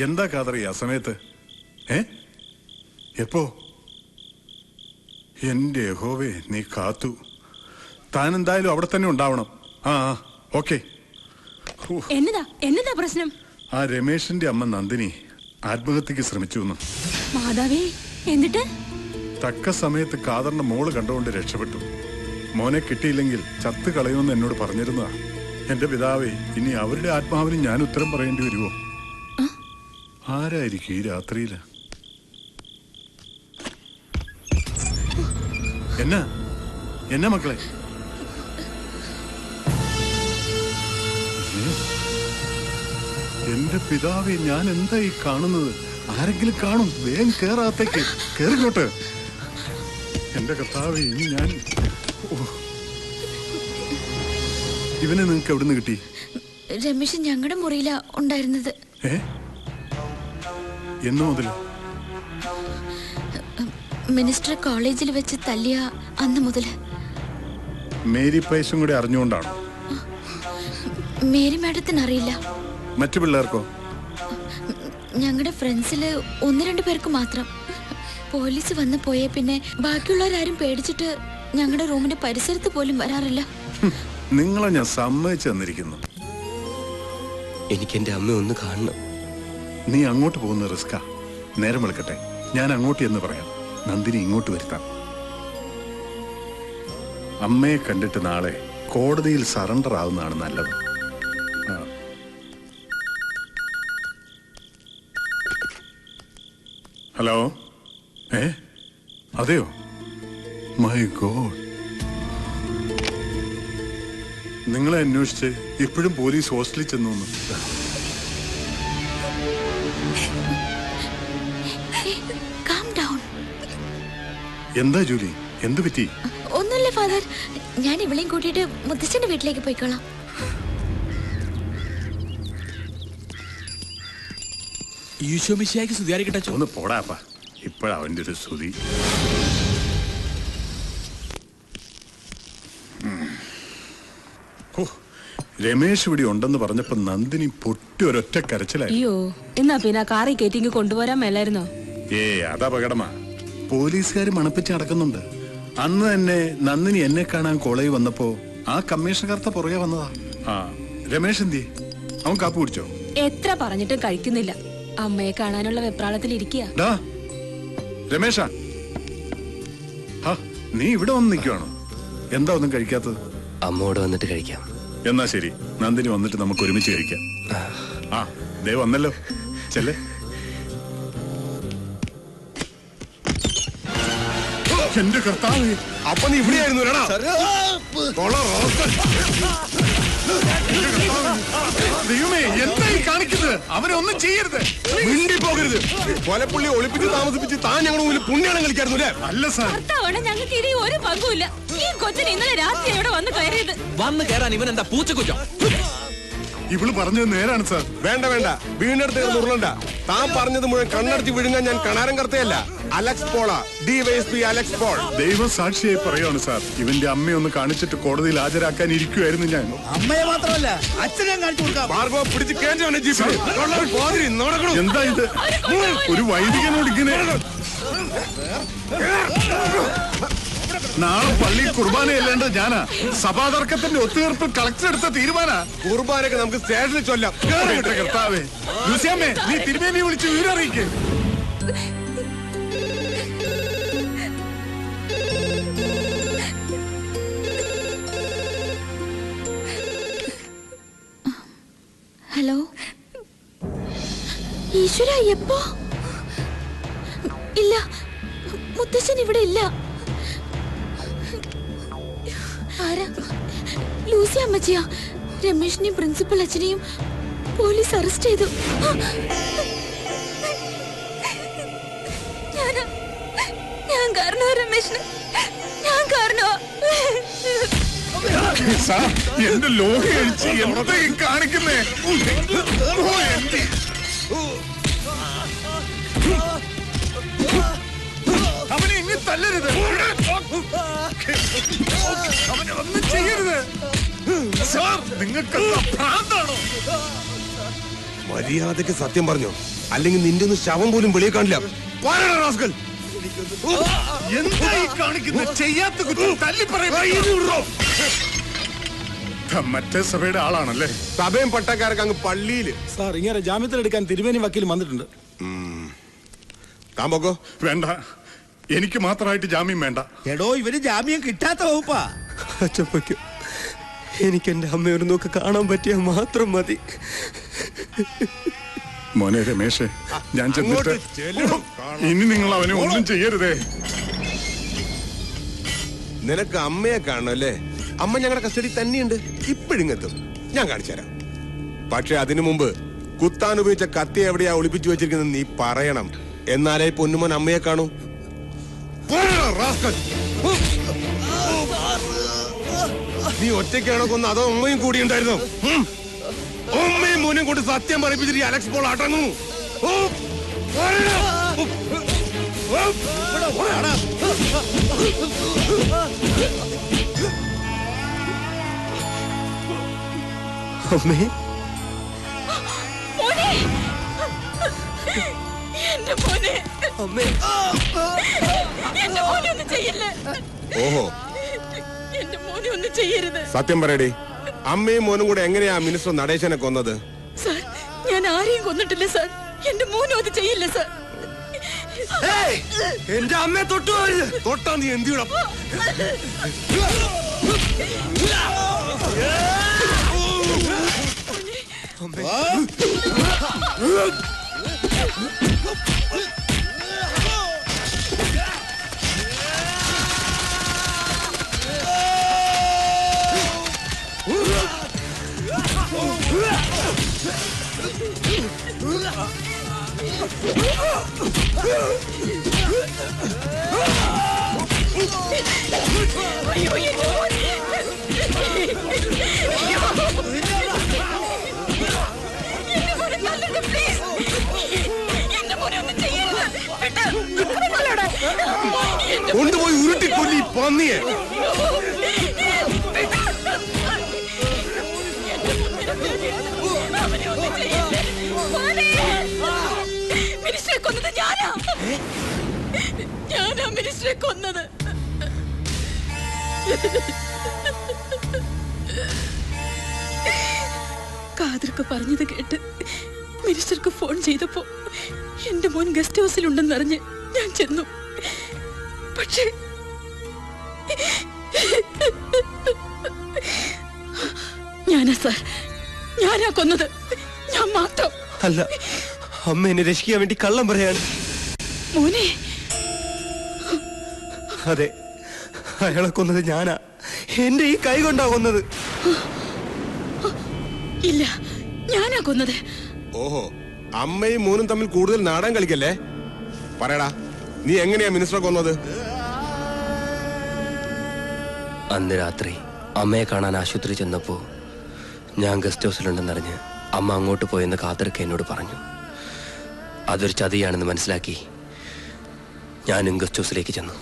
എന്താ കാതറി ആ സമയത്ത്? എപ്പോ? എന്റെ യഹോവേ, നീ കാത്തു. താൻ എന്തായാലും അവിടെ തന്നെ ഉണ്ടാവണം. ഓക്കെ. എന്നതാ പ്രശ്നം? ആ രമേശിന്റെ അമ്മ നന്ദിനി ആത്മഹത്യക്ക് ശ്രമിച്ചു. മാതാവേ, എന്നിട്ട്? തക്ക സമയത്ത് കാതറിന്റെ മോള് കണ്ടുകൊണ്ട് രക്ഷപ്പെട്ടു. മോനെ കിട്ടിയില്ലെങ്കിൽ ചത്ത് കളയുമെന്ന് എന്നോട് പറഞ്ഞിരുന്നതാ. എന്റെ പിതാവേ, ഇനി അവരുടെ ആത്മാവിന് ഞാൻ ഉത്തരം പറയേണ്ടി വരുമോ? ആരായിരിക്കും ഈ രാത്രിയില്? എന്നാ മക്കളെ? എന്റെ പിതാവേ, ഞാൻ എന്താ ഈ കാണുന്നത്? ആരെങ്കിലും കാണും. വേഗം കേറാത്തേക്ക് കേറിക്കോട്ട്. എന്റെ കർത്താവേ, ഇനി ഞാൻ ഇവനെ നിങ്ങൾക്ക് എവിടുന്ന് കിട്ടി? രമേശ് ഞങ്ങളുടെ മുറിയിലാ ഉണ്ടായിരുന്നത്. എന്നു മുതൽ? മിനിസ്റ്റർ കോളേജിൽ വെച്ച് തല്ലിയ അന്ന് മുതൽ. മേരി പൈസും കൂടെ അറിഞ്ഞുകൊണ്ടാണോ? മേരി മാഡത്തിന് അറിയില്ല. മറ്റു പിള്ളേർക്കോ? ഞങ്ങളുടെ ഫ്രണ്ട്സില് 1-2 പേർക്ക് മാത്രം. പോലീസ് വന്ന് പോയേ പിന്നെ ബാക്കിയുള്ളവരാരും പേടിച്ചിട്ട് ഞങ്ങളുടെ റൂമിന്റെ പരിസരത്ത് പോലും വരാറില്ല. നിങ്ങളെ ഞാൻ സമ്മതിച്ചു തന്നിരിക്കുന്നു. എനിക്ക് എന്റെ അമ്മ ഒന്ന് കാണണം. നീ അങ്ങോട്ട് പോകുന്ന റിസ്കാ. നേരം വെളുക്കട്ടെ, ഞാൻ അങ്ങോട്ട് എന്ന് പറയാം. നന്ദിനി ഇങ്ങോട്ട് വരുത്താം. അമ്മയെ കണ്ടിട്ട് നാളെ കോടതിയിൽ സറണ്ടർ ആവുന്നതാണ് നല്ലത്. ഹലോ. അതെയോ? My God. നിങ്ങളെ അന്വേഷിച്ച് ഇപ്പോഴും പോലീസ് ഹോസ്റ്റലിൽ ചെന്നു. എന്താ ജൂലി, എന്ത് പറ്റി? ഒന്നുമില്ല ഫാദർ, ഞാൻ ഇവളെയും കൂട്ടിയിട്ട് മുത്തച്ഛന്റെ വീട്ടിലേക്ക് പോയിക്കോളാം. ഒന്ന് പോടാപ്പാ, ഇപ്പഴാ അവന്റെ ഒരു സ്തുതി. രമേശ് ഇവിടെ ഉണ്ടെന്ന് പറഞ്ഞപ്പോ നന്ദിനി പൊട്ടി ഒരൊറ്റ കരച്ചിലായി. അയ്യോ, എന്നാ പിന്നെ കാറി കയറ്റിങ് കൊണ്ടുവരാൻ മേലായിരുന്നോ? അതാ അപകടമാ. പോലീസുകാർ മണപ്പിച്ച് നടക്കുന്നുണ്ട്. അന്ന് തന്നെ നന്ദിനി എന്നെ കാണാൻ കോളേജിൽ വന്നപ്പോ ആ കമ്മീഷണർത്ത പുറകെ വന്നതാ. രമേശ് എന്തി? അവൻ കാപ്പി കുടിച്ചോ? എത്ര പറഞ്ഞിട്ടും കഴിക്കുന്നില്ല. അമ്മയെ കാണാനുള്ള വെപ്രാളത്തിൽ ഇരിക്കുക. രമേശ, നീ ഇവിടെ വന്ന് നിൽക്കുവാണോ? എന്താ ഒന്നും കഴിക്കാത്തത്? അമ്മോട് വന്നിട്ട് കഴിക്കാം. എന്നാ ശരി, നന്ദിനി വന്നിട്ട് നമുക്ക് ഒരുമിച്ച് കഴിക്കാം. ദേ വന്നല്ലോ, ചെല്ലേ. എന്റെ കർത്താവ്, അപ്പൊ നീ ഇവിടെയായിരുന്നു. ദൈവമേ, എന്തായി കാണിക്കുന്നത്? അവനെ ഒന്നും ചെയ്യരുത്. മിണ്ടി പോകരുത്. കൊലപ്പുള്ളി ഒളിപ്പിച്ച് താമസിപ്പിച്ച് താൻ ഞങ്ങളുടെ മുന്നിൽ പുണ്യാണ് കളിക്കായിരുന്നു അല്ലേ? അല്ല സാർ, ഞങ്ങൾക്ക് ഇനി ഒരു പങ്കുമില്ല. ഈ കൊച്ചിന് ഇന്നലെ രാത്രി ഇവിടെ വന്ന് കയറിയത്. വന്ന് കയറാൻ ഇവൻ എന്താ പൂച്ചക്കുറ്റം? ഇവള് പറഞ്ഞത് നേരാണ് സാർ. വേണ്ട വേണ്ട, വീണ്ടെടുത്ത് ഉരുളണ്ട. താൻ പറഞ്ഞത് മുഴുവൻ കണ്ണടച്ച് വിഴുങ്ങാൻ ഞാൻ കണാരം കർത്തയല്ല. അലക്സ് പോള, ഡിവൈഎസ്പി അലക്സ് പോൾ. ദൈവം സാക്ഷിയായി പറയുകയാണ് സാർ. ഇവന്റെ അമ്മയെ ഒന്ന് കാണിച്ചിട്ട് കോടതിയിൽ ഹാജരാക്കാൻ ഇരിക്കുവായിരുന്നു ഞാൻ. അമ്മയെ മാത്രമല്ല, അച്ഛനെ കാണിച്ചു കൊടുക്കാം. മാർഗോ പിടിച്ച് കേന്ദ്രമാണ് ജീപ്പിൽ. എന്താ ഇത്? ഒരു വൈദികനോട് ഇങ്ങനെ? നാളെ പള്ളിയിൽ കുർബാനയല്ലേണ്ടത് ഞാനാ. സഭാതർക്കത്തിന്റെ ഒത്തുതീർപ്പ് കളക്ടർ എടുത്ത തീരുമാനാ. കുർബാനയൊക്കെ നമുക്ക് സ്റ്റേഷനിൽ ചൊല്ലാം. കർത്താവേ, ലൂസിയമ്മേ, നീ തിരുമേനി വിളിച്ച് വിവരറിയിക്കേ. ഹലോ. ഈശ്വര, എപ്പോ? ഇല്ല, മുത്തശ്ശൻ ഇവിടെ ഇല്ല. ആരാ? ലൂസി അമ്മച്ചിയാ. രമേഷിനെയും പ്രിൻസിപ്പൽ അച്ഛനെയും പോലീസ് അറസ്റ്റ് ചെയ്തു. ഞാൻ കാരണോ രമേഷിന്? ഞാൻ കാരണോ? എന്റെ ലോഹി അഴിച്ച് എന്താ കാണിക്കുന്നേ? അവനെ ഇനി തല്ലരുത്. അവനെ ഒന്നും ചെയ്യരുത് സാർ. നിങ്ങൾക്ക് ഭ്രാന്താണോ? മര്യാദക്ക് സത്യം പറഞ്ഞോ, അല്ലെങ്കിൽ നിന്റെ ഒന്ന് ശവം പോലും വെളിയെ കാണില്ല. പറയടാ റാസ്കൽ. എന്താ ഈ കാണിക്കുന്നത്? ചെയ്യാത്ത കുറ്റം തല്ലി പറയുന്നു. മറ്റേ സഭയുടെ ആളാണല്ലേ? സഭയും പട്ടക്കാരൊക്കെ അങ്ങ് പള്ളിയില്. സാർ ഇങ്ങനെ ജാമ്യത്തിലെടുക്കാൻ തിരുമേനി വക്കീൽ വന്നിട്ടുണ്ട്. താൻ പോക്കോ. വേണ്ട, എനിക്ക് മാത്രമായിട്ട് ജാമ്യം വേണ്ട. എടോ ഇവര് ജാമ്യം കിട്ടാത്ത വകുപ്പാ. അച്ചപ്പയ്ക്കും എനിക്ക് എന്റെ അമ്മയൊരു നോക്ക് കാണാൻ പറ്റിയാൽ മാത്രം മതി. മോനെ രമേശേ, ഞാൻ ചെന്നിട്ട് അങ്ങോട്ട് ചെല്ലണം. ഇനി നിങ്ങൾ അവനെ ഒന്നും ചെയ്യരുതേ. നിനക്ക് അമ്മയെ കാണണല്ലേ? അമ്മ ഞങ്ങളുടെ കസ്റ്റഡി തന്നെയുണ്ട്. ഇപ്പോഴിങ്ങെത്തും, ഞാൻ കാണിച്ചു തരാം. പക്ഷെ അതിനു മുമ്പ് കുത്താൻ ഉപയോഗിച്ച കത്തി എവിടെയാ ഒളിപ്പിച്ചു വെച്ചിരിക്കുന്നത് നീ പറയണം. എന്നാലേ പൊന്നുമോൻ അമ്മയെ കാണൂ. പറയടാ, റാസ്കൽ. നീ ഒറ്റയ്ക്കാണോ കൊന്ന അതോ അമ്മയും കൂടി ഉണ്ടായിരുന്നു? അമ്മയും മോനും കൊണ്ട് സത്യം പറയിപ്പിച്ചിട്ട് ഈ അലക്സ് പോൾ അടങ്ങുന്നു. അമ്മേ, മോനെ, എന്റെ മോനെ, അമ്മേ, എന്റെ മോനെ ഒന്നും ചെയ്യല്ലേ. ഓഹോ, എന്റെ മോനെ ഒന്നും ചെയ്യരുത്. സത്യം പറയടി, അമ്മയും മോനും കൂടെ എങ്ങനെയാ മിനിസ്റ്റർ നടേശനെ കൊന്നത്? സാർ, ഞാൻ ആരെയും കൊന്നിട്ടില്ല സാർ. എന്റെ മോനും അത് ചെയ്യില്ല സാർ. എന്റെ അമ്മയെ തൊട്ടുപോകരുത്. തൊട്ടാ നീ എന്തിയുടെ അയ്യോ, എന്റെ മോനെ. എന്റെ മോനെ തല്ലരുത്, please. എന്റെ മോനെ ഒന്നും ചെയ്യരുത്. വിട്ട്. വിടലോടെ. എന്റെ കൊണ്ടുപോയി ഉരുട്ടിക്കൊല്ലി പന്നിയെ. അവനെ ഒന്നും ചെയ്യല്ലേ. മോനെ. മിനിസ്റ്ററെ കൊന്നത് ഞാനാ. ഞാനാ മിനിസ്റ്ററെ കൊന്നത്. കാതർക്ക് പറഞ്ഞത് കേട്ട് മിനിസ്റ്റർക്ക് ഫോൺ ചെയ്തപ്പോ എന്റെ മോൻ ഗസ്റ്റ് ഹൗസിലുണ്ടെന്നറിഞ്ഞ് ഞാൻ ചെന്നു. പക്ഷേ ഞാനാ സാർ, ഞാനാ കൊന്നത്. ഞാൻ മാത്രം. അല്ല, അമ്മ എന്നെ രക്ഷിക്കാൻ വേണ്ടി കള്ളം പറയാണ്. മോനെ, അതെ, അയാളെ കൊന്നത് ഞാനാ. എന്റെ ഈ കൈ കൊണ്ടാ കൊന്നത്. ഇല്ല, ഞാനാ കൊന്നത്. ഓഹോ, അമ്മയും മോനും തമ്മിൽ കൂടുതൽ നാടൻ കളിക്കല്ലേ? പറയടാ, നീ എങ്ങനെയാ മിനിസ്റ്ററെ കൊന്നത്? അന്ന് രാത്രി അമ്മയെ കാണാൻ ആശുപത്രി ചെന്നപ്പോ ഞാൻ ഗസ്റ്റ് ഹൗസിലുണ്ടെന്നറിഞ്ഞ് അമ്മ അങ്ങോട്ട് പോയെന്ന് കാതർക്ക് എന്നോട് പറഞ്ഞു. അതൊരു ചതിയാണെന്ന് മനസ്സിലാക്കി ഞാനും ഗസ്റ്റ് ഹൗസിലേക്ക് ചെന്നു.